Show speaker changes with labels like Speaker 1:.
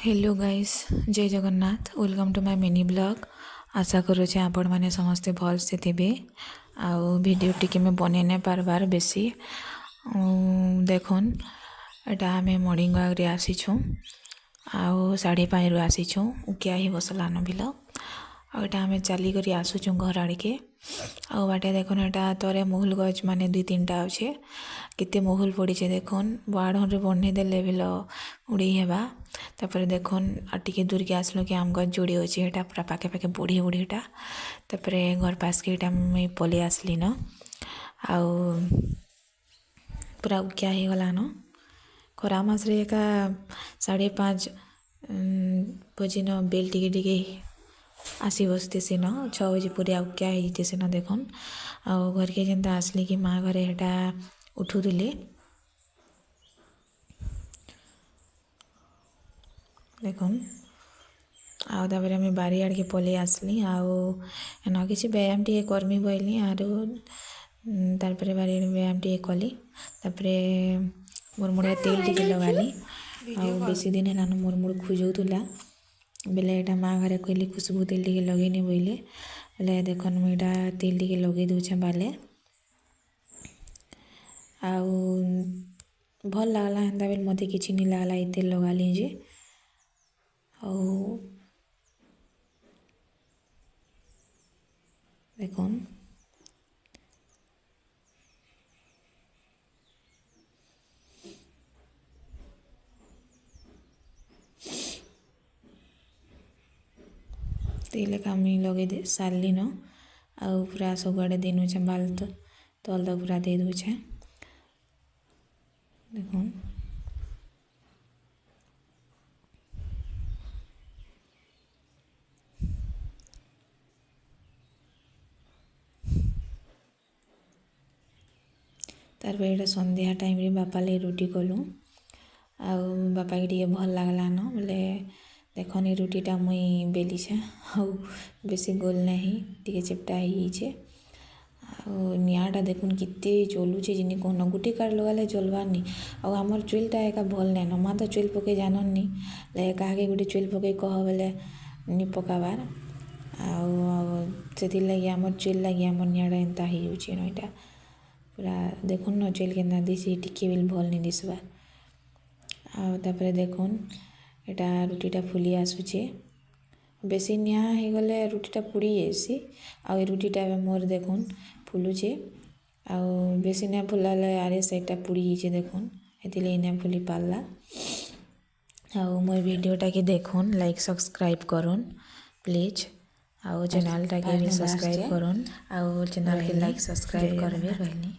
Speaker 1: Hello guys, जय Jagannath. Welcome to my mini blog. आशा करुचे आपण मैंने समस्ते भल से थे। आउ वीडियो टी मैं बन नहीं पार्बार बेसी देखन एटा आम मॉर्निंग वॉक आसीछूँ आउ 5:30 आसीछूँ उकिया ही बसलान बिल आटा आम चलिक आसूँ घर आड़ के आउ बाटे देखन एटा तरे महुल गच माने 2-3टा अच्छे केते महुल पड़ी देखन बाढ़ बन्ही देले बिल उड़ी हेबा। तापर देखन टिके दूर के आसलो कि आम गच जोड़ी अच्छे एटा पूरा पाखे पाखे बुढ़ी बुढ़ीटा। तापर घर पास के मुई पलि आसली न आउ पूरा उकिया ही गला न खरा मासरे एका 5:30 बजे न बेल टिके आसी बसते से न 6 बजे पूरा उकिया होते से न देखन आउ घर के जेनता आसली कि माँ घरे हेटा उठुले देखन आउ तापर आम बारी आड़ के पलि आसली आउ एन किसी व्यायाम टे कर्मी बोली आरो तार बारी व्यायाम टे कली तापर मोर मुड़े तेल टे लगाली आउ बेसी दिन है मोर मुड़ खुजौला बेले एटा माँ घरे कहली खुशबू तेल टे लगेनी बोले बोले देखन मुझा तेल टे लगे दूचे बाले आउ भल लगला हेन्ता बेल मत कि नहीं लगला ये तेल लगाली जे देखन तेल काम लगे दे सारली न आउ पूरा सब आड़े दे दूचे बाल तल तक पूरा दे दूचे देखन तार पर संध्या टाइम रे बापा ले रुटी कलु आउ बापा के टे भल लगला न बोले देखन ये रुटीटा मुई बेलीछे आउ बेसी गोल नहीं टे चेप्टा हो निआटा देखुन कितने जलुचे जिनी कहन गोटे कार लगाले जलवार नहीं आउ आमर चुलटा एका भल नहीं न माँ तो चुल पके जानन नहीं ले क्या गोटे चुल पके कह बोले नि पकाबार आउ लगे आमर चुल लगे आमर निआटा एंता हो नईटा पूरा देखुन न चुल के दिशी टिके भी भल नहीं दिसबार आउ तापर देखुन एटा रुटीटा फुली आसुचे बेसी निआ हो गले रुटीटा पुड़ी जासी आउ रुटीटा मोर देखुन फुलुचे आउ बेसी ना फुलाले आरे साइडटा पुड़ी जाइए देखुन एतिले ना फुली पारला आउ मोर वीडियोटा के देखुन लाइक सब्सक्राइब करुन प्लीज आउ चैनलटा के भी सब्सक्राइब करुन आउ चैनल के लाइक सब्सक्राइब करबे रहनी।